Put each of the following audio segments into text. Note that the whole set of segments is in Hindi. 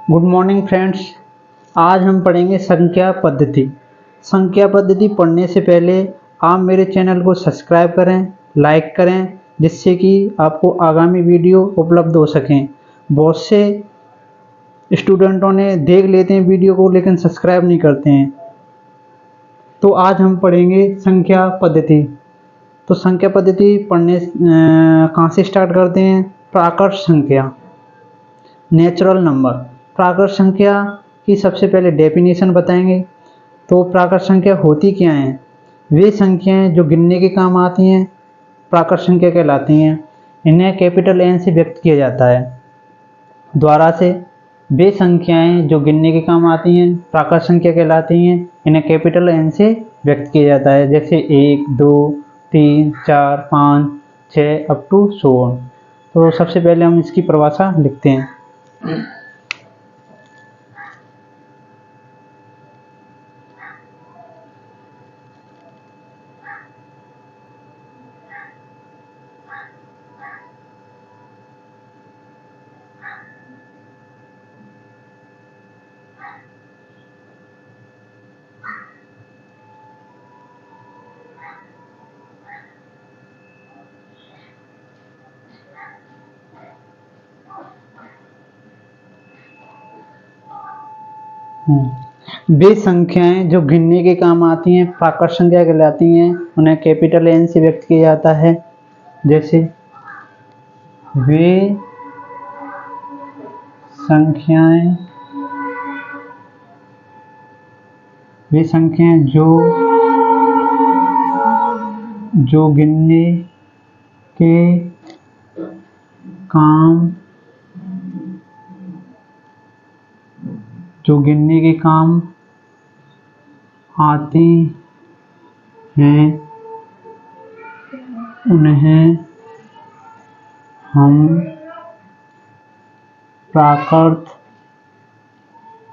Good morning friends. आज हम पढ़ेंगे संख्या पद्धति। संख्या पद्धति पढ़ने से पहले आप मेरे चैनल को सब्सक्राइब करें, लाइक करें, जिससे कि आपको आगामी वीडियो उपलब्ध हो सकें। बहुत से स्टूडेंटों ने देख लेते हैं वीडियो को लेकिन सब्सक्राइब नहीं करते हैं। तो आज हम पढ़ेंगे संख्या पद्धति। तो संख्या पद्धति पढ़ने कहाँ से स्टार्ट करते हैं? प्राकृत संख्या, नेचुरल नंबर। प्राकृत संख्या की सबसे पहले डेफिनेशन बताएंगे। तो प्राकृत संख्या होती क्या हैं? वे संख्याएं जो गिनने के काम आती हैं प्राकृत संख्या कहलाती हैं। इन्हें कैपिटल एन से व्यक्त किया जाता है। द्वारा से वे संख्याएं जो गिनने के काम आती हैं प्राकृत संख्या कहलाती हैं। इन्हें कैपिटल एन से व्यक्त किया जाता है, जैसे 1, 2, 3, 4, 5, 6 अप टू सो ऑन। तो सबसे पहले हम इसकी परिभाषा लिखते हैं। वे संख्याएं जो गिनने के काम आती हैं प्राकृत संख्या कहलाती हैं। उन्हें कैपिटल एन से व्यक्त किया जाता है, जैसे वे संख्याएं जो गिनने के काम आती हैं उन्हें हम प्राकृत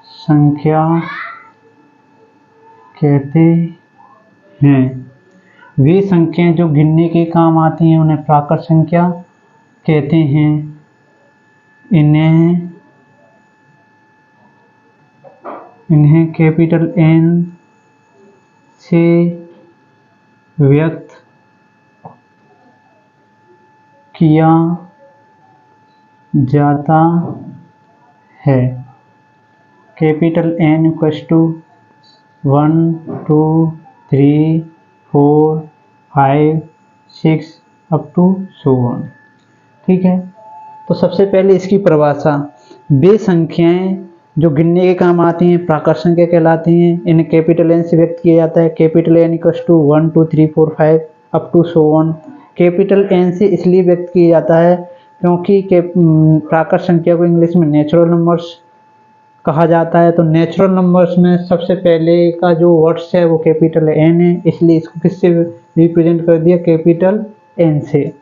संख्या कहते हैं। वे संख्याएं जो गिनने के काम आती हैं उन्हें प्राकृत संख्या कहते हैं। इन्हें कैपिटल एन से व्यक्त किया जाता है। Capital N equals to 1, 2, 3, 4, 5, 6 up to so on. ठीक है, तो सबसे पहले इसकी परिभाषा। वे संख्याएं जो गिनने के काम आती हैं प्राकृत संख्या कहलाती हैं। इन्हें कैपिटल एन से व्यक्त किया जाता है। Capital N equals to 1, 2, 3, 4, 5 up to so on. Capital N से इसलिए व्यक्त किया जाता है क्योंकि प्राकृत संख्या को इंग्लिश में नेचुरल नंबर्स कहा जाता है। तो नेचुरल नंबर्स में सबसे पहले का जो वर्ड्स है वो कैपिटल एन है, इसलिए इसको किससे रिप्रेजेंट कर दिया? कैपिटल एन से।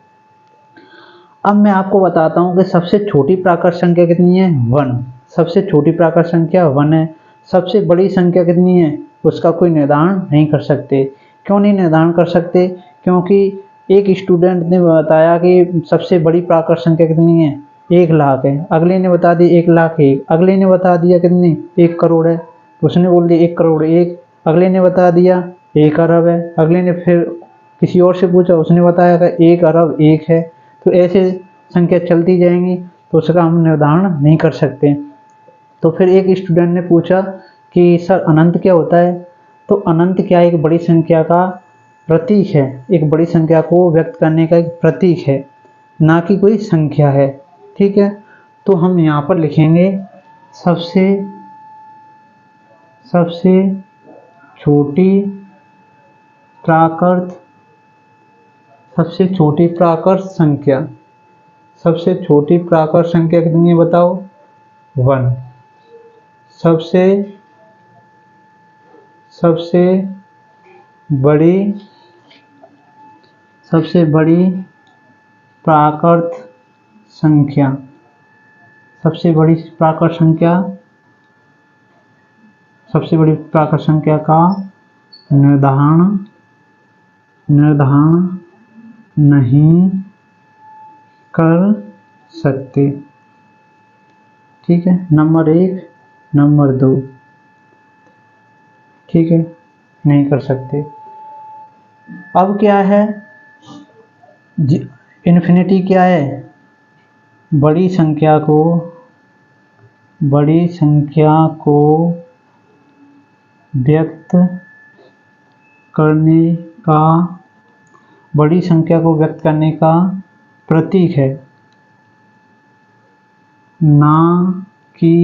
अब मैं आपको बताता हूँ कि सबसे छोटी प्राकृत संख्या कितनी है? 1। सबसे छोटी प्राकृत संख्या 1 है। सबसे बड़ी संख्या कितनी है उसका कोई निर्धारण नहीं कर सकते। क्यों नहीं निर्धारण कर सकते? क्योंकि एक स्टूडेंट ने बताया कि सबसे बड़ी प्राकृत संख्या कितनी है? 1 लाख है। अगले ने बता दी 1 लाख 1। अगले ने बता दिया कितनी? 1 करोड़ है। उसने बोल दिया 1 करोड़ 1। अगले ने बता दिया 1 अरब है। अगले ने फिर किसी और से पूछा, उसने बताया कि 1 अरब 1 है। तो ऐसे संख्या चलती जाएंगी, तो उसका हम निर्धारण नहीं कर सकते। तो फिर एक स्टूडेंट ने पूछा कि सर अनंत क्या होता है? तो अनंत क्या है? एक बड़ी संख्या का प्रतीक है। एक बड़ी संख्या को व्यक्त करने का एक प्रतीक है, ना कि कोई संख्या है। ठीक है, तो हम यहाँ पर लिखेंगे सबसे छोटी प्राकृत संख्या। सबसे छोटी प्राकृत संख्या कितनी है बताओ? 1। सबसे बड़ी प्राकृत संख्या। सबसे बड़ी प्राकृत संख्या का निर्धारण नहीं कर सकते। ठीक है, नंबर 1, नंबर 2, ठीक है, नहीं कर सकते। अब क्या है, इन्फिनिटी क्या है, बड़ी संख्या को व्यक्त करने का बड़ी संख्या को व्यक्त करने का प्रतीक है, ना कि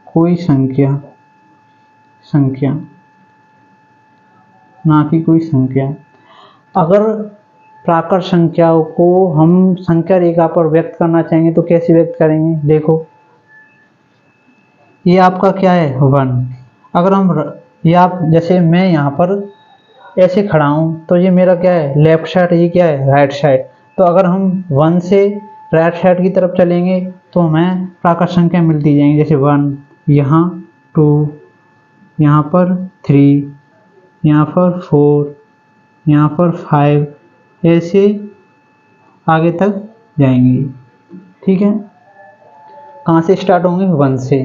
कोई संख्या ना कि कोई संख्या। अगर प्राकृत संख्याओं को हम संख्या रेखा पर व्यक्त करना चाहेंगे तो कैसे व्यक्त करेंगे, देखो ये आपका क्या है 1। अगर हम ये आप जैसे मैं यहाँ पर ऐसे खड़ा हूँ तो ये मेरा क्या है लेफ्ट साइड, ये क्या है राइट साइड। तो अगर हम 1 से राइट साइड की तरफ चलेंगे तो हमें प्राकृत संख्या मिलती जाएंगी, जैसे 1, यहाँ 2, यहाँ पर 3, यहाँ पर 4, यहाँ पर 5, ऐसे आगे तक जाएंगी। ठीक है, कहाँ से स्टार्ट होंगे 1 से।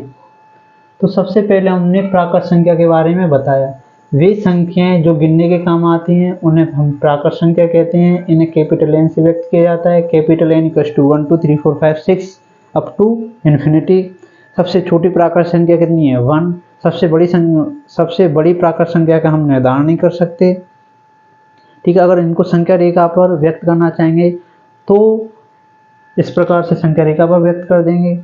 तो सबसे पहले हमने प्राकृत संख्या के बारे में बताया। वे संख्याएं जो गिनने के काम आती हैं उन्हें हम प्राकृत संख्या कहते हैं। इन्हें कैपिटल एन से व्यक्त किया जाता है। Capital N equals to 1 2 3 4 5 6 up to infinity. सबसे छोटी प्राकृत संख्या कितनी है 1। सबसे बड़ी प्राकृत संख्या का हम निर्धारण नहीं कर सकते। ठीक है, अगर इनको संख्या रेखा पर व्यक्त करना चाहेंगे तो इस प्रकार से संख्या रेखा पर व्यक्त कर देंगे।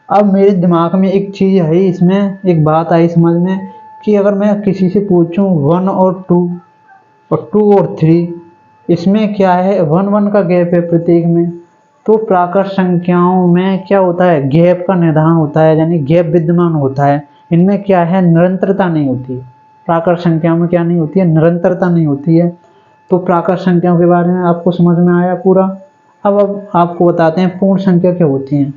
अब मेरे दिमाग में एक चीज़ है, इसमें एक बात आई समझ में कि अगर मैं किसी से पूछूं 1 और 2 और 2 और 3, इसमें क्या है 1 1 का गैप है प्रत्येक में। तो प्राकृत संख्याओं में क्या होता है, गैप का निर्धारण होता है, यानी गैप विद्यमान होता है। इनमें क्या है, निरंतरता नहीं होती। प्राकृत संख्याओं में क्या नहीं होती है, निरंतरता नहीं होती है। तो प्राकृत संख्याओं के बारे में आपको समझ में आया पूरा। अब आपको बताते हैं पूर्ण संख्या क्या होती हैं।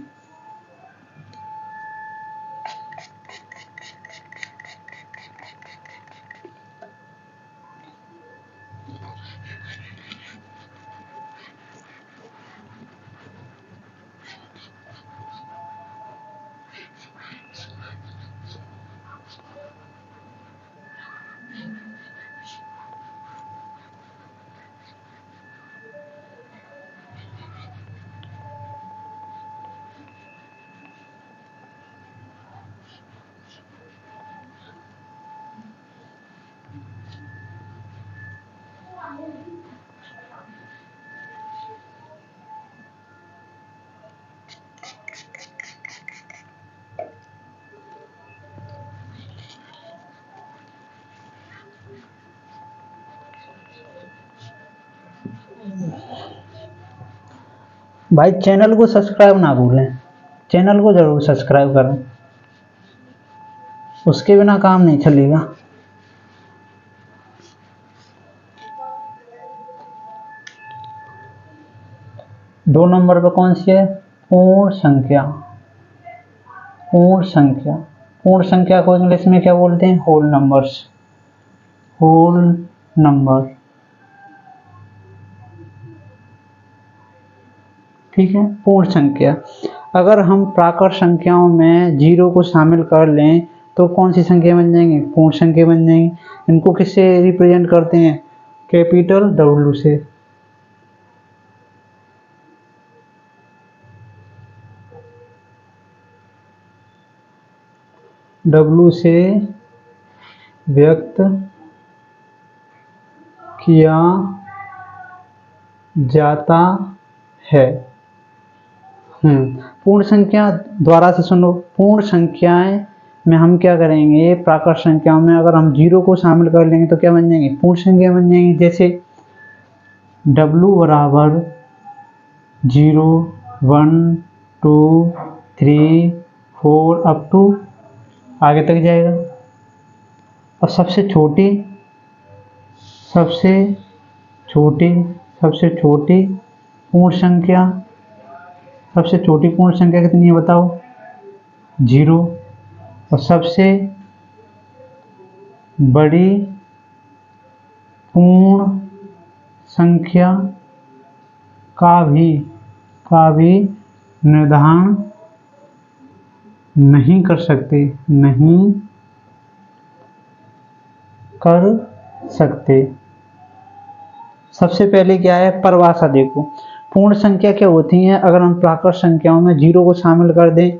भाई चैनल को सब्सक्राइब ना भूलें, चैनल को जरूर सब्सक्राइब करें, उसके बिना काम नहीं चलेगा। दो नंबर पर कौन सी है, पूर्ण संख्या। पूर्ण संख्या, पूर्ण संख्या को इंग्लिश में क्या बोलते हैं, होल नंबर्स। होल नंबर, ठीक है। पूर्ण संख्या, अगर हम प्राकृत संख्याओं में 0 को शामिल कर लें तो कौन सी संख्या बन जाएंगी, पूर्ण संख्या बन जाएंगी। इनको किससे रिप्रेजेंट करते हैं, कैपिटल W से। W से व्यक्त किया जाता है। पूर्ण संख्या द्वारा से सुनो, पूर्ण संख्याएं में हम क्या करेंगे, प्राकृत संख्याओं में अगर हम 0 को शामिल कर लेंगे तो क्या बन जाएंगे, पूर्ण संख्या बन जाएंगी। जैसे W बराबर 0 1 2 3 4 अप टू आगे तक जाएगा। और सबसे छोटी पूर्ण संख्या, सबसे छोटी पूर्ण संख्या कितनी है बताओ, 0। और सबसे बड़ी पूर्ण संख्या का भी निर्धारण नहीं कर सकते, नहीं कर सकते। सबसे पहले क्या है, परिभाषा देखो। पूर्ण संख्या क्या होती है, अगर हम प्राकृत संख्याओं में जीरो को शामिल कर दें,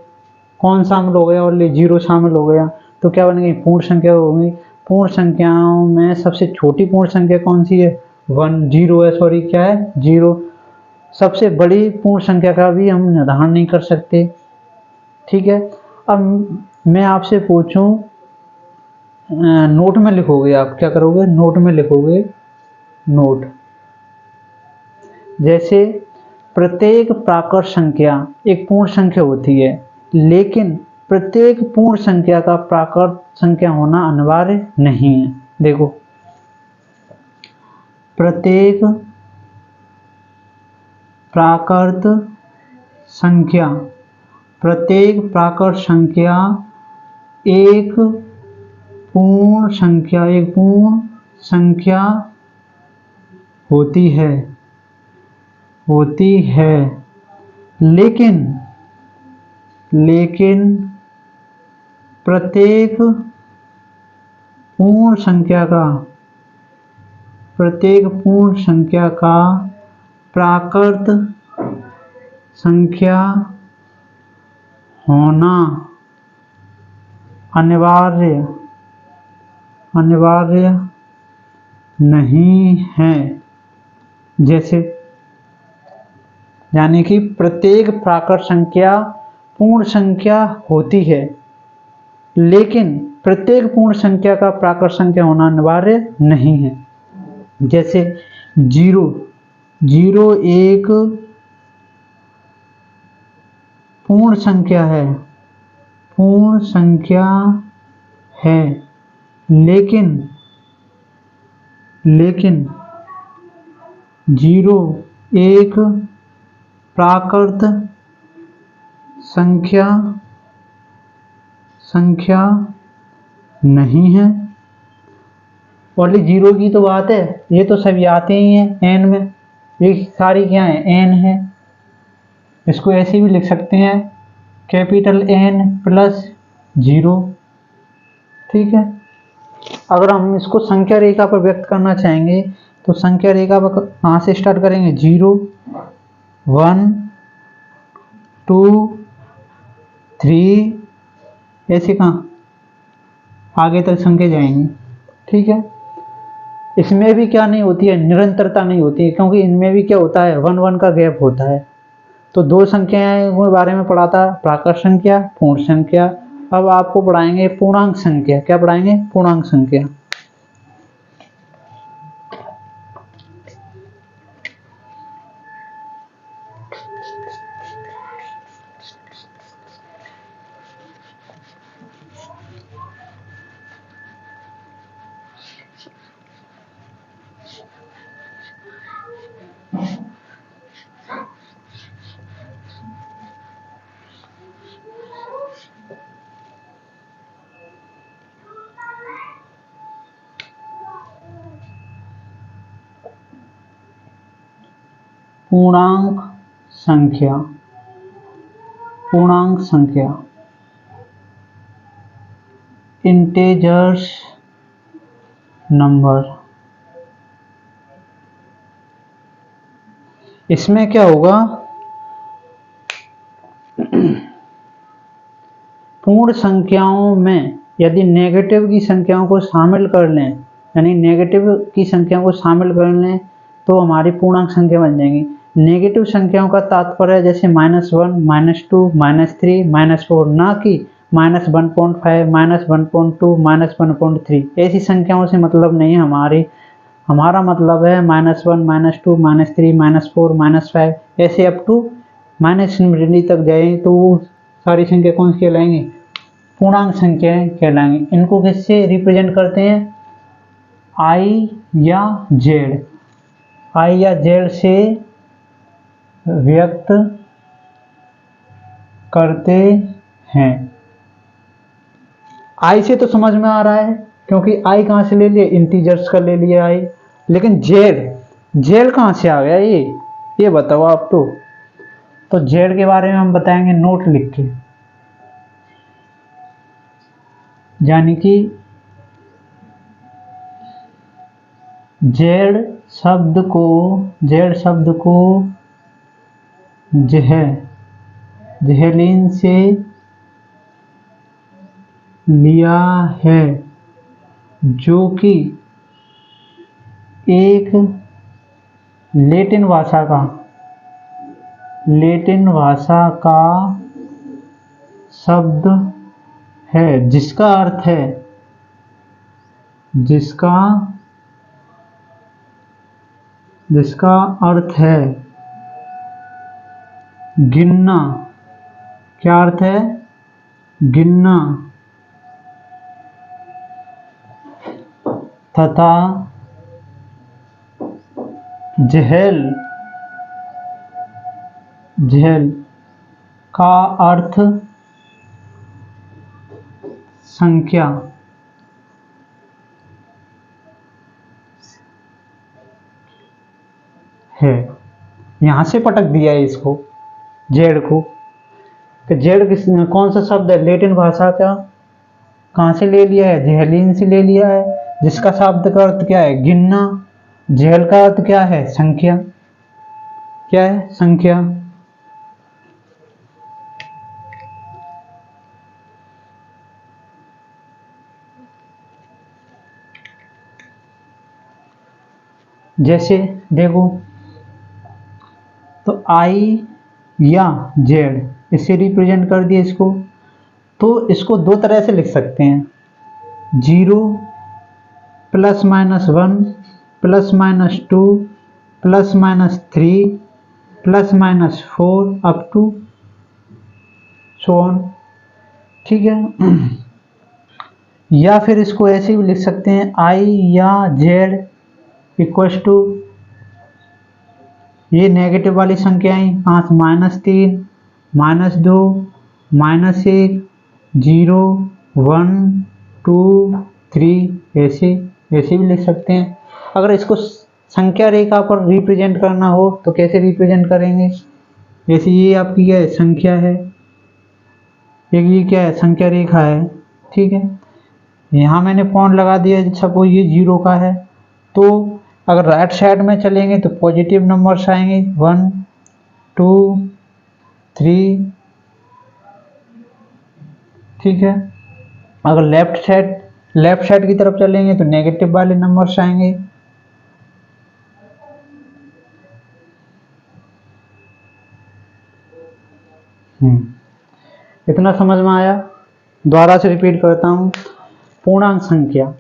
कौन शामिल हो गया, और जीरो शामिल हो गया, तो क्या बन गई, पूर्ण संख्या होगी। पूर्ण संख्याओं में सबसे छोटी पूर्ण संख्या कौन सी है, 1 0 है, सॉरी क्या है, 0। सबसे बड़ी पूर्ण संख्या का भी हम निर्धारण नहीं कर सकते। ठीक है, अब मैं आपसे पूछूं, नोट में लिखोगे, आप क्या करोगे, नोट में लिखोगे, नोट। जैसे प्रत्येक प्राकृत संख्या एक पूर्ण संख्या होती है, लेकिन प्रत्येक पूर्ण संख्या का प्राकृत संख्या होना अनिवार्य नहीं है। देखो, प्रत्येक प्राकृत संख्या, प्रत्येक प्राकृत संख्या एक पूर्ण संख्या, एक पूर्ण संख्या होती है, होती है, लेकिन प्रत्येक पूर्ण संख्या का, प्रत्येक पूर्ण संख्या का प्राकृत संख्या होना अनिवार्य नहीं है। जैसे यानी कि प्रत्येक प्राकृत संख्या पूर्ण संख्या होती है, लेकिन प्रत्येक पूर्ण संख्या का प्राकृत संख्या होना अनिवार्य नहीं है। जैसे 0 0 एक पूर्ण संख्या है, पूर्ण संख्या है, लेकिन 0 एक प्राकृत संख्या नहीं है। और 0 की तो बात है, ये तो सभी आते ही हैं एन में, ये सारी क्या है, एन है। इसको ऐसे भी लिख सकते हैं, कैपिटल N प्लस 0। ठीक है, अगर हम इसको संख्या रेखा पर व्यक्त करना चाहेंगे, तो संख्या रेखा पर कहाँ से स्टार्ट करेंगे, 0 1 2 3, ऐसे कहाँ आगे तक संख्या जाएंगे। ठीक है, इसमें भी क्या नहीं होती है, निरंतरता नहीं होती है, क्योंकि इनमें भी क्या होता है, 1 1 का गैप होता है। तो दो संख्याएं के बारे में पढ़ा था, प्राकृत संख्या, पूर्ण संख्या। अब आपको पढ़ाएंगे पूर्णांक संख्या। क्या पढ़ाएंगे, पूर्णांक संख्या। पूर्णांक संख्या, पूर्णांक संख्या, इंटेजर्स नंबर। इसमें क्या होगा, पूर्ण संख्याओं में यदि नेगेटिव की संख्याओं को शामिल कर लें, यानी नेगेटिव की संख्याओं को शामिल कर लें, तो हमारी पूर्णांक संख्या बन जाएंगी। नेगेटिव संख्याओं का तात्पर्य जैसे -1 -2 -3 -4, ना कि -1.5 -1.2 -1.3, ऐसी संख्याओं से मतलब नहीं है हमारा मतलब है -1 -2 -3 -4 -5, ऐसे अप टू -infinity तक जाए तो वो सारी संख्या कौन सी कहलाएंगी, पूर्णांक संख्याएं कहलाएंगी। इनको किससे रिप्रेजेंट करते हैं, I या Z, I या Z से व्यक्त करते हैं। I से तो समझ में आ रहा है, क्योंकि I कहाँ से ले लिए, इंटीजर्स का ले लिया I। लेकिन Z कहाँ से आ गया, ये बताओ आप। तो Z के बारे में हम बताएंगे नोट लिख के। यानी कि जेड शब्द को जेहेलीन से लिया है, जो कि एक लैटिन भाषा का शब्द है, जिसका अर्थ है गिनना। क्या अर्थ है? गिनना। तथा जेहेल का अर्थ संख्या है। यहां से पटक दिया है इसको, जेड को। तो जेड कौन सा शब्द है? लैटिन भाषा का। कहां से ले लिया है? जेहेलीन से ले लिया है, जिसका शब्द का अर्थ क्या है? गिनना। जेहेल का अर्थ क्या है? संख्या। क्या है? संख्या। जैसे देखो, तो आई या जेड इससे रिप्रेजेंट कर दिया इसको। तो इसको दो तरह से लिख सकते हैं, 0 +-1 +-2 +-3 +-4 अप टू सो ऑन। ठीक है। या फिर इसको ऐसे भी लिख सकते हैं, आई या जेड इक्वल्स टू, ये नेगेटिव वाली संख्याएं -3 -2 -1 0 1 2 3 ऐसे भी लिख सकते हैं। अगर इसको संख्या रेखा पर रिप्रेजेंट करना हो तो कैसे रिप्रेजेंट करेंगे? जैसे ये आपकी क्या है? संख्या है। एक ये क्या है? संख्या रेखा है। ठीक है। यहाँ मैंने पॉइंट लगा दिया, सपोज ये 0 का है, तो अगर राइट साइड में चलेंगे तो पॉजिटिव नंबर्स आएंगे 1 2 3। ठीक है। अगर लेफ्ट साइड की तरफ चलेंगे तो नेगेटिव वाले नंबर्स आएंगे। इतना समझ में आया? दोबारा से रिपीट करता हूँ। पूर्णांक संख्या,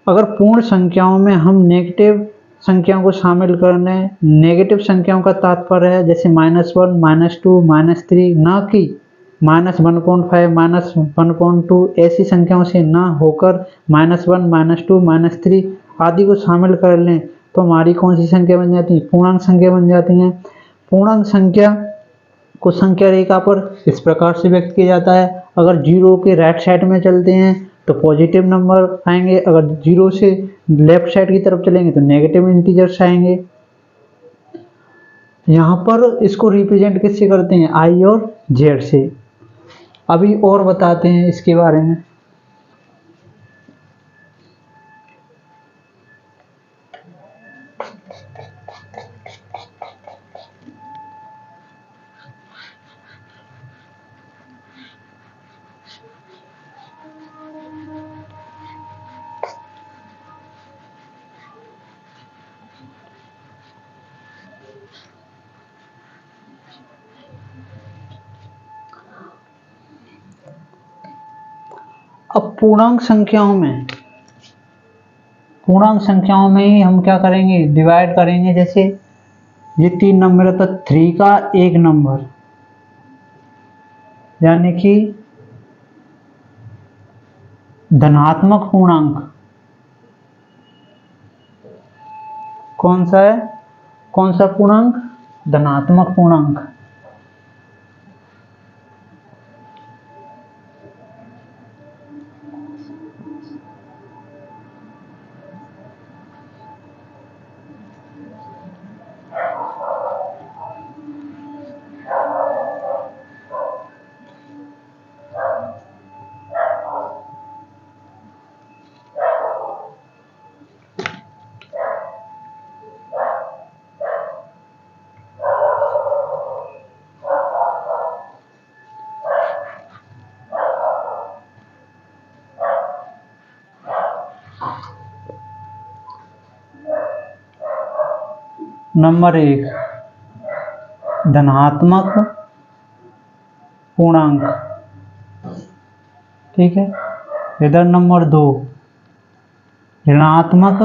अगर पूर्ण संख्याओं में हम नेगेटिव संख्याओं को शामिल करने, नेगेटिव संख्याओं का तात्पर्य है जैसे -1 -2 -3, ना कि -1.5 -1.2 ऐसी संख्याओं से ना होकर -1 -2 -3 आदि को शामिल कर लें, तो हमारी कौन सी संख्या बन जाती है? पूर्णांक संख्या बन जाती है। पूर्णांक संख्या को संख्या रेखा पर इस प्रकार से व्यक्त किया जाता है, अगर 0 के राइट साइड में चलते हैं तो पॉजिटिव नंबर आएंगे, अगर 0 से लेफ्ट साइड की तरफ चलेंगे तो नेगेटिव इंटीजर्स आएंगे। यहाँ पर इसको रिप्रेजेंट किससे करते हैं? आई और जेड से। अभी और बताते हैं इसके बारे में। अब पूर्णांक संख्याओं में ही हम क्या करेंगे? डिवाइड करेंगे। जैसे ये 3 नंबर है तो 3 का एक नंबर, यानी कि धनात्मक पूर्णांक कौन सा है? कौन सा पूर्णांक? धनात्मक पूर्णांक। नंबर 1 धनात्मक पूर्णांक, ठीक है। इधर नंबर 2 ऋणात्मक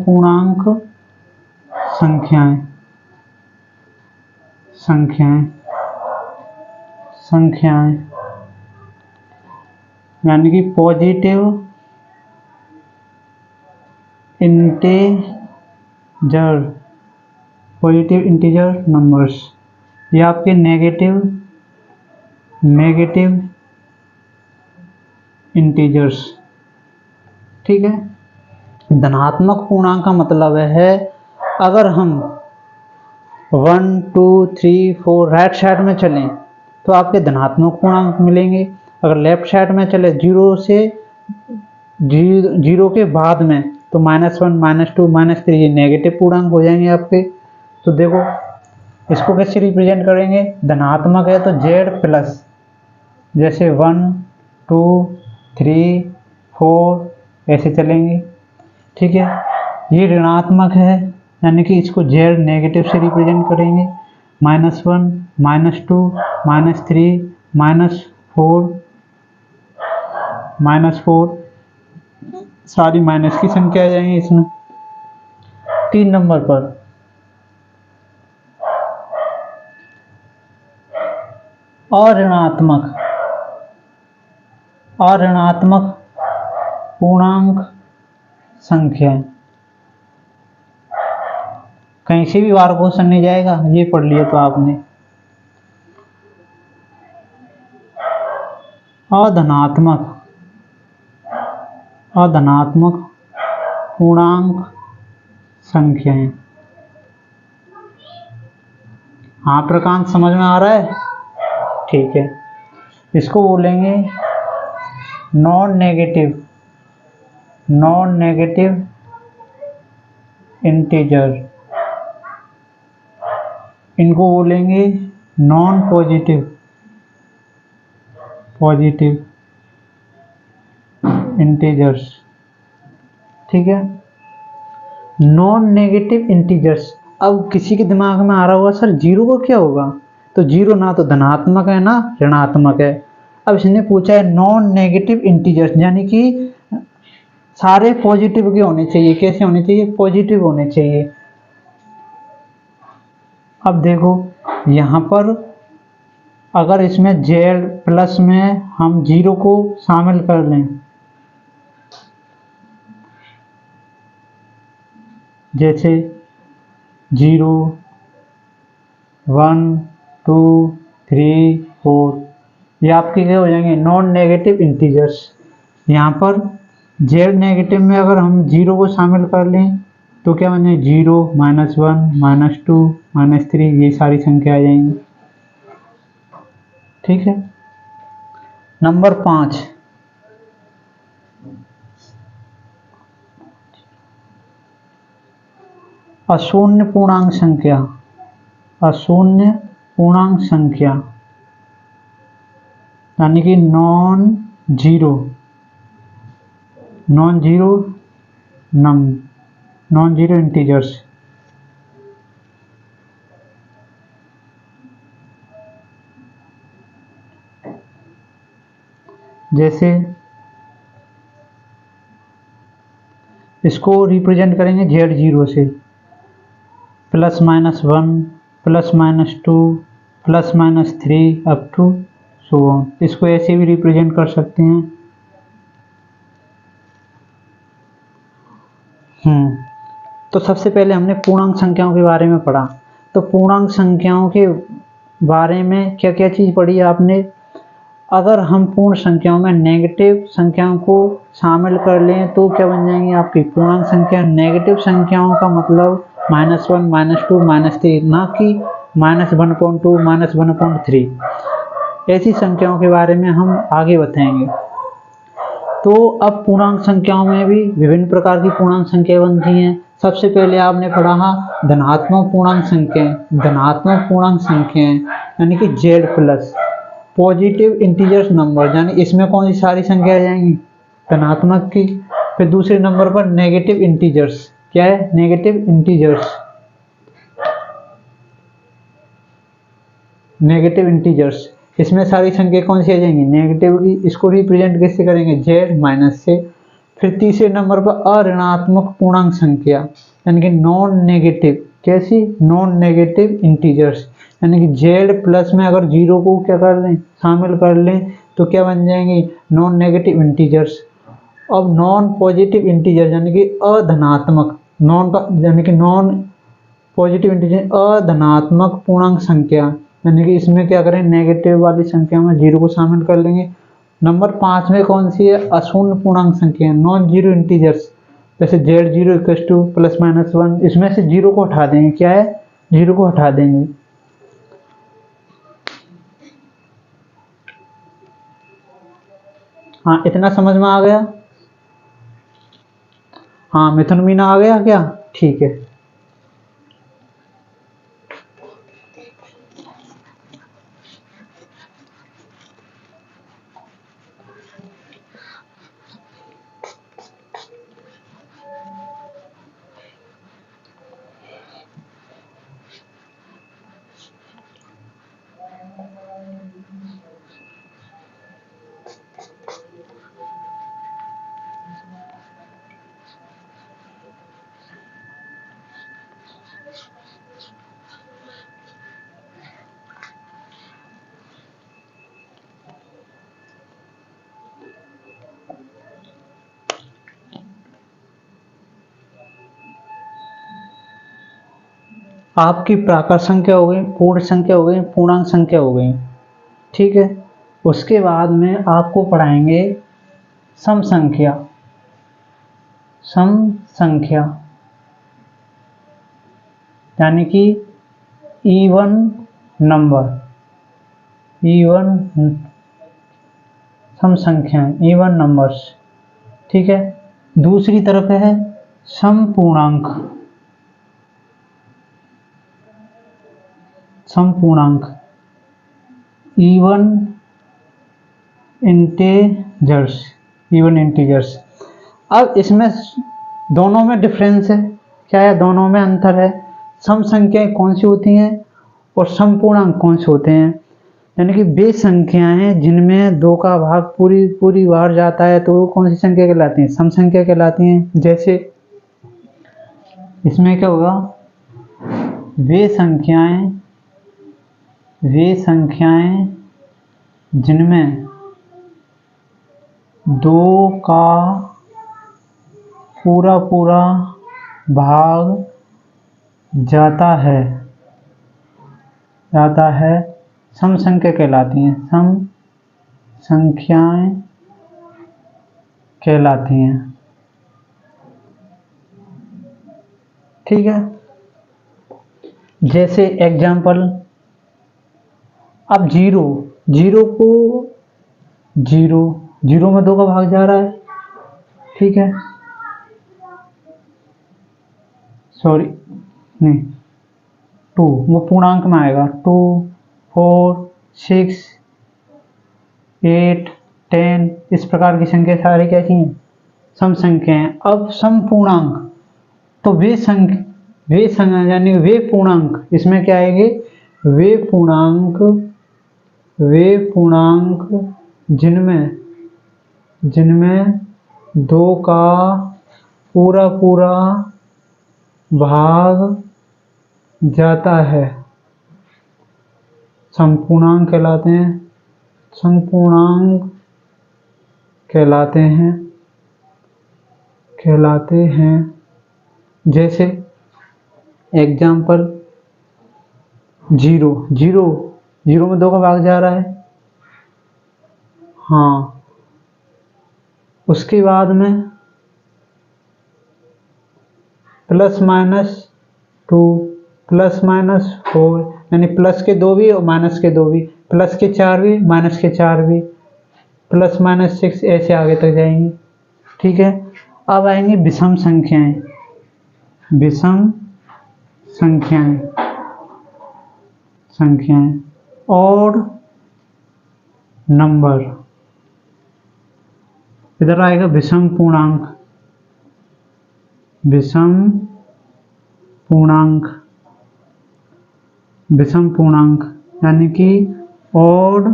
पूर्णांक संख्याएं, यानी कि पॉजिटिव इंटीजर नंबर्स, या आपके नेगेटिव इंटीजर्स, ठीक है। धनात्मक पूर्णांक का मतलब है अगर हम 1 2 3 4 राइट साइड में चलें तो आपके धनात्मक पूर्णांक मिलेंगे। अगर लेफ्ट साइड में चले 0 से 0 के बाद में तो -1 -2 -3 ये नेगेटिव पूर्णांक हो जाएंगे आपके। तो देखो इसको कैसे रिप्रेजेंट करेंगे, धनात्मक है तो Z प्लस, जैसे 1 2 3 4 ऐसे चलेंगे, ठीक है। ये ऋणात्मक है यानी कि इसको Z नेगेटिव से रिप्रेजेंट करेंगे, -1 -2 -3 -4 सारी माइनस की संख्या आ जाएंगी इसमें। 3 नंबर पर अऋणात्मक पूर्णांक संख्याएं, कहीं से भी बार क्वेश्चन नहीं जाएगा, ये पढ़ लिया तो आपने। अधनात्मक पूर्णांक संख्याएं। हाँ प्रकांत समझ में आ रहा है, ठीक है। इसको बोलेंगे नॉन नेगेटिव इंटीजर, इनको बोलेंगे नॉन पॉजिटिव इंटीजर्स, ठीक है। Non negative integers. अब किसी के दिमाग में आ रहा होगा सर 0 का क्या होगा, तो 0 ना तो धनात्मक है ना ऋणात्मक है। अब इसने पूछा है नॉन नेगेटिव इंटीजर्स, यानी कि सारे पॉजिटिव के होने चाहिए। कैसे होने चाहिए, पॉजिटिव होने चाहिए। अब देखो यहाँ पर अगर इसमें Z प्लस में हम 0 को शामिल कर लें, जैसे 0 1 2 3 4, ये आपके क्या हो जाएंगे, नॉन नेगेटिव इंटीजर्स। यहाँ पर Z नेगेटिव में अगर हम 0 को शामिल कर लें तो क्या बने, 0 -1 -2 -3, ये सारी संख्या आ जाएंगी, ठीक है। नंबर 5 अशून्य पूर्णांक संख्या, यानी कि नॉन जीरो इंटीजर्स। जैसे इसको रिप्रेजेंट करेंगे Z0 से, +-1 +-2 +-3 अप टू सो ऑन। इसको ऐसे भी रिप्रेजेंट कर सकते हैं। तो सबसे पहले हमने पूर्णांक संख्याओं के बारे में पढ़ा। तो पूर्णांक संख्याओं के बारे में क्या क्या चीज़ पढ़ी आपने। अगर हम पूर्ण संख्याओं में नेगेटिव संख्याओं को शामिल कर लें तो क्या बन जाएंगी आपकी पूर्णांक संख्या। नेगेटिव संख्याओं का मतलब -1 -2 -3, ना कि -1.2 -1.3। ऐसी संख्याओं के बारे में हम आगे बताएंगे। तो अब पूर्णांक संख्याओं में भी विभिन्न प्रकार की पूर्णांक संख्याएं बनती हैं। सबसे पहले आपने पढ़ा धनात्मक पूर्णांक संख्याएं यानी कि Z plus. Positive integers number यानी इसमें कौन सी सारी संख्या आ जाएंगी, धनात्मक की फिर दूसरे नंबर पर नेगेटिव इंटीजर्स, क्या है, नेगेटिव इंटीजर्स, नेगेटिव इंटीजर्स। इसमें सारी संख्या कौन सी आ जाएंगी, नेगेटिव की। इसको रिप्रेजेंट कैसे करेंगे, जेड माइनस से। फिर तीसरे नंबर पर अऋणात्मक पूर्णांक संख्या, यानी कि नॉन नेगेटिव, कैसी, नॉन नेगेटिव इंटीजर्स, यानी कि जेड प्लस में अगर जीरो को क्या कर लें, शामिल कर लें, तो क्या बन जाएंगी, नॉन नेगेटिव इंटीजर्स। अब नॉन पॉजिटिव इंटीजर यानी कि अधनात्मक, नॉन यानी कि नॉन पॉजिटिव इंटीजर अधनात्मक पूर्णांक संख्या, यानी कि इसमें क्या करें, नेगेटिव वाली संख्या में जीरो को शामिल कर लेंगे। नंबर 5 में कौन सी है, अशून्य पूर्णांक संख्या, नॉन जीरो इंटीजर्स, जैसे Z zero equal two plus minus 1, इसमें से जीरो को हटा देंगे, क्या है, जीरो को हटा देंगे। हाँ, इतना समझ में आ गया। हाँ, मिथुन मीना आ गया क्या, ठीक है। आपकी प्राकृत संख्या हो गई, पूर्ण संख्या हो गई, पूर्णांक संख्या हो गई, ठीक है। उसके बाद में आपको पढ़ाएंगे सम संख्या, सम संख्या यानी कि इवन नंबर, इवन सम संख्याएं, इवन नंबर्स, ठीक है। दूसरी तरफ है सम पूर्णांक, सम पूर्णांक, इवन इंटीजर्स, इवन इंटीजर्स। अब इसमें दोनों में डिफरेंस है, क्या है, दोनों में अंतर है। सम संख्याएं कौन सी होती हैं और सम पूर्णांक कौन से होते हैं, यानी कि वे संख्याएं जिनमें दो का भाग पूरी बार जाता है, तो वो कौन सी संख्या कहलाती हैं, सम संख्या कहलाती हैं। जैसे इसमें क्या होगा, वे संख्याएं जिनमें दो का पूरा भाग जाता है सम संख्या कहलाती हैं, सम संख्याएं कहलाती हैं, ठीक है। जैसे एग्जाम्पल, अब जीरो में दो का भाग जा रहा है, ठीक है, सॉरी नहीं, 2 वो पूर्णांक में आएगा, 2 4 6 8 10, इस प्रकार की संख्या सारी कैसी हैं, सम संख्याएं। अब सम पूर्णांक, तो वे यानी वे पूर्णांक, इसमें क्या आएंगे, वे पूर्णांक जिनमें दो का पूरा भाग जाता है, समपूर्णांक कहलाते हैं, समपूर्णांक कहलाते हैं। जैसे एग्जाम्पल, जीरो में दो का भाग जा रहा है, हाँ। उसके बाद में प्लस माइनस 2 प्लस माइनस 4, यानी प्लस के दो भी और माइनस के दो भी, प्लस के 4 भी माइनस के 4 भी, प्लस माइनस 6, ऐसे आगे तक जाएंगी, ठीक है। अब आएंगी विषम संख्याएं, विषम संख्याएं और नंबर, इधर आएगा विषम पूर्णांक, विषम पूर्णांक, विषम पूर्णांक यानी कि ऑड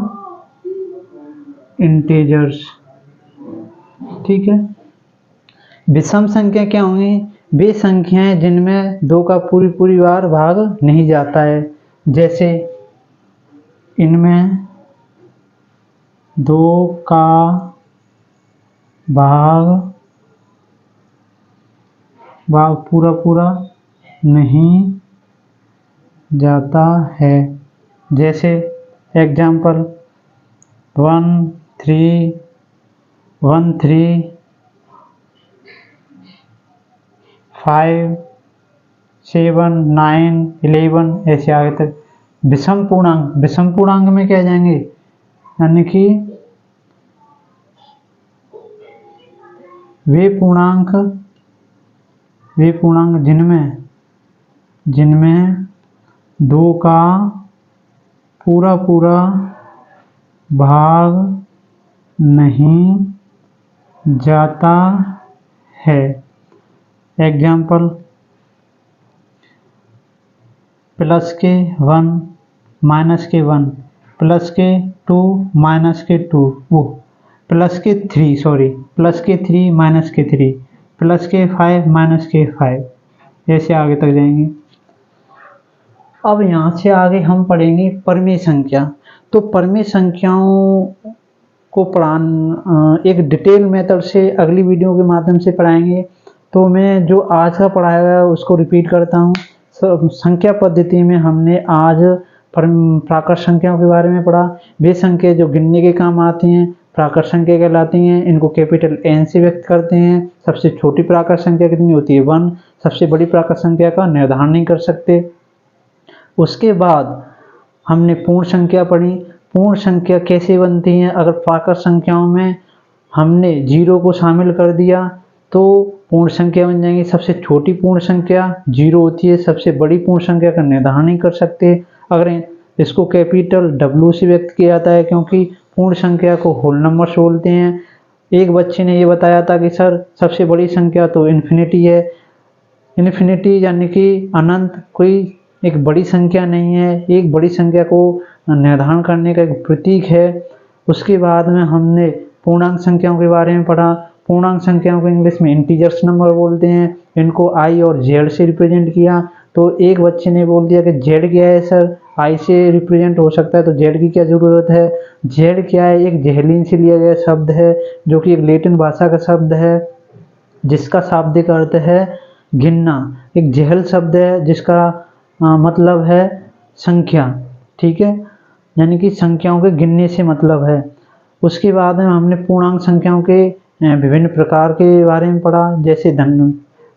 इंटीजर्स। ठीक है, विषम संख्या क्या होंगी? वे संख्याएं जिनमें 2 का पूरी बार भाग नहीं जाता है, जैसे इनमें 2 का भाग पूरा नहीं जाता है। जैसे एग्जाम्पल 1 3 1 3 5 7 9 11 ऐसे आगे तक। विषम पूर्णांक, विषम पूर्णांक में क्या जाएंगे? यानी कि वे पूर्णांक जिनमें 2 का पूरा भाग नहीं जाता है। एग्जाम्पल प्लस के 1 माइनस के 1 प्लस के 2 माइनस के 2 प्लस के 3 माइनस के 3 प्लस के 5 माइनस के 5 ऐसे आगे तक जाएंगे। अब यहाँ से आगे हम पढ़ेंगे परमेय संख्या। तो परमेय संख्याओं को एक डिटेल मेथड से अगली वीडियो के माध्यम से पढ़ाएंगे। तो मैं जो आज का पढ़ाया गया उसको रिपीट करता हूँ। संख्या पद्धति में हमने आज प्राकृत संख्याओं के बारे में पढ़ा। वे संख्या जो गिनने के काम आती हैं प्राकृत संख्या कहलाती हैं। इनको कैपिटल N से व्यक्त करते हैं। सबसे छोटी प्राकृत संख्या कितनी होती है? 1। सबसे बड़ी प्राकृत संख्या का निर्धारण नहीं कर सकते। उसके बाद हमने पूर्ण संख्या पढ़ी। पूर्ण संख्या कैसे बनती है? अगर प्राकृत संख्याओं में हमने 0 को शामिल कर दिया तो पूर्ण संख्या बन जाएंगी। सबसे छोटी पूर्ण संख्या 0 होती है। सबसे बड़ी पूर्ण संख्या का निर्धारण नहीं कर सकते। अगर इसको कैपिटल W से व्यक्त किया जाता है, क्योंकि पूर्ण संख्या को होल नंबर्स बोलते हैं। एक बच्चे ने ये बताया था कि सर सबसे बड़ी संख्या तो इन्फिनिटी है। इन्फिनिटी यानी कि अनंत कोई एक बड़ी संख्या नहीं है, एक बड़ी संख्या को निर्धारण करने का एक प्रतीक है। उसके बाद में हमने पूर्णांक संख्याओं के बारे में पढ़ा। पूर्णांक संख्याओं को इंग्लिश में इंटीजर्स नंबर बोलते हैं। इनको I और Z से रिप्रेजेंट किया। तो एक बच्चे ने बोल दिया कि Z क्या है सर? I से रिप्रेजेंट हो सकता है तो Z की क्या ज़रूरत है? Z क्या है? एक जेहलीन से लिया गया शब्द है, जो कि एक लैटिन भाषा का शब्द है, जिसका शाब्दिक अर्थ है गिनना। एक जेहल शब्द है जिसका मतलब है संख्या। ठीक है, यानी कि संख्याओं के गिनने से मतलब है। उसके बाद में हमने पूर्णांक संख्याओं के विभिन्न प्रकार के बारे में पढ़ा। जैसे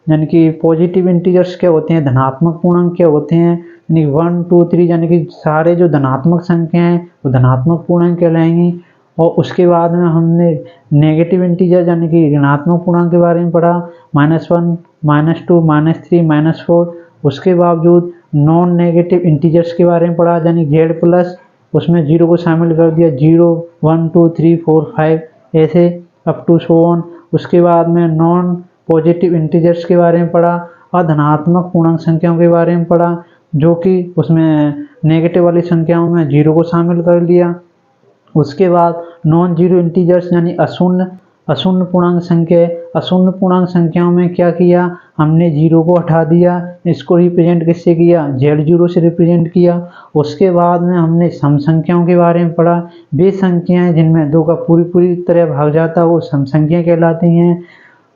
यानी कि पॉजिटिव इंटीजर्स क्या होते हैं, धनात्मक पूर्णांक क्या होते हैं। यानी 1 2 3 यानी कि सारे जो धनात्मक संख्या हैं वो धनात्मक पूर्णांक कहलाएंगी। और उसके बाद में हमने नेगेटिव इंटीजर यानी कि ऋणात्मक पूर्णांक के बारे में पढ़ा। -1 -2 -3 -4। उसके बावजूद नॉन नेगेटिव इंटीजर्स के बारे में पढ़ा, यानी Z+। उसमें 0 को शामिल कर दिया। 0 1 2 3 4 5 ऐसे अप टू सो ऑन। उसके बाद में नॉन पॉजिटिव इंटीजर्स के बारे में पढ़ा और धनात्मक पूर्णांक संख्याओं के बारे में पढ़ा, जो कि उसमें नेगेटिव वाली संख्याओं में 0 को शामिल कर लिया। उसके बाद नॉन जीरो इंटीजर्स यानी अशून्य पूर्णांक संख्या। अशून्य पूर्णांक संख्याओं में क्या किया हमने? 0 को हटा दिया। इसको रिप्रेजेंट किससे किया? Z0 से रिप्रेजेंट किया। उसके बाद में हमने सम संख्याओं के बारे में पढ़ा। वे संख्याएं जिनमें 2 का पूरी तरह भाग जाता है वो सम संख्या कहलाती हैं।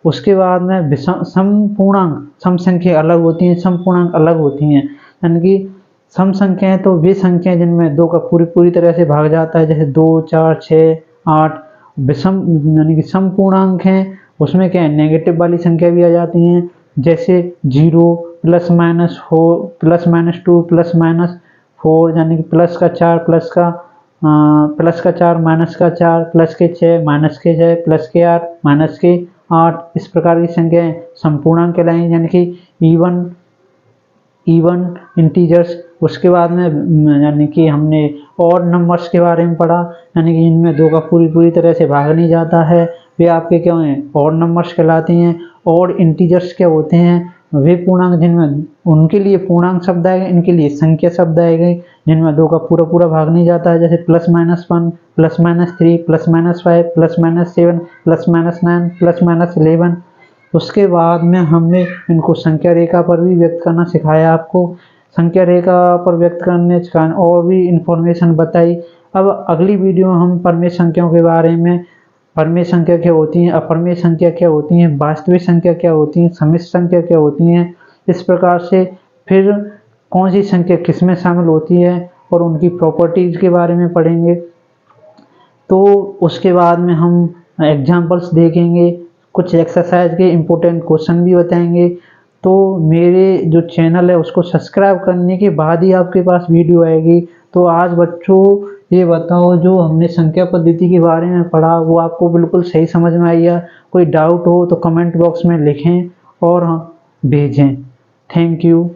उसके बाद में सम पूर्णांक, सम संख्या अलग होती हैं, सम पूर्णांक अलग होती हैं। यानी कि सम संख्याएं तो वे संख्याएं जिनमें 2 का पूरी तरह से भाग जाता है, जैसे 2 4 6 8। विषम यानी कि सम पूर्णांक हैं उसमें क्या है, नेगेटिव वाली संख्या भी आ जाती हैं, जैसे 0 +-4 +-2 +-4 यानी कि प्लस का 4 प्लस का 4 माइनस का 4 प्लस के 6 माइनस के 6 प्लस के 8 माइनस के 8। इस प्रकार की संख्याएं समपूर्णांक कहलाएंगी, यानी कि इवन इंटीजर्स। उसके बाद में यानी कि हमने ऑड नंबर्स के बारे में पढ़ा, यानी कि इनमें 2 का पूरी तरह से भाग नहीं जाता है, वे आपके क्या हैं? ऑड नंबर्स कहलाती हैं। और इंटीजर्स क्या होते हैं, वे पूर्णांक जिनमें उनके लिए पूर्णांक शब्द आएगा, इनके लिए संख्या शब्द आएंगे जिनमें 2 का पूरा भाग नहीं जाता है, जैसे +-1, +-3, +-5, +-7, +-9, +-11। उसके बाद में हमने इनको संख्या रेखा पर भी व्यक्त करना सिखाया आपको, संख्या रेखा पर व्यक्त करने का और भी इंफॉर्मेशन बताई। अब अगली वीडियो में हम परमेय संख्याओं के बारे में, परमेय संख्या क्या होती हैं, अपरमेय संख्या क्या होती हैं, वास्तविक संख्या क्या होती हैं, समिश्र संख्या क्या होती हैं, इस प्रकार से फिर कौन सी संख्या किसमें शामिल होती है और उनकी प्रॉपर्टीज के बारे में पढ़ेंगे। तो उसके बाद में हम एग्जाम्पल्स देखेंगे, कुछ एक्सरसाइज के इम्पोर्टेंट क्वेश्चन भी बताएंगे। तो मेरे जो चैनल है उसको सब्सक्राइब करने के बाद ही आपके पास वीडियो आएगी। तो आज बच्चों ये बताओ, जो हमने संख्या पद्धति के बारे में पढ़ा वो आपको बिल्कुल सही समझ में आई है? कोई डाउट हो तो कमेंट बॉक्स में लिखें और भेजें। Thank you.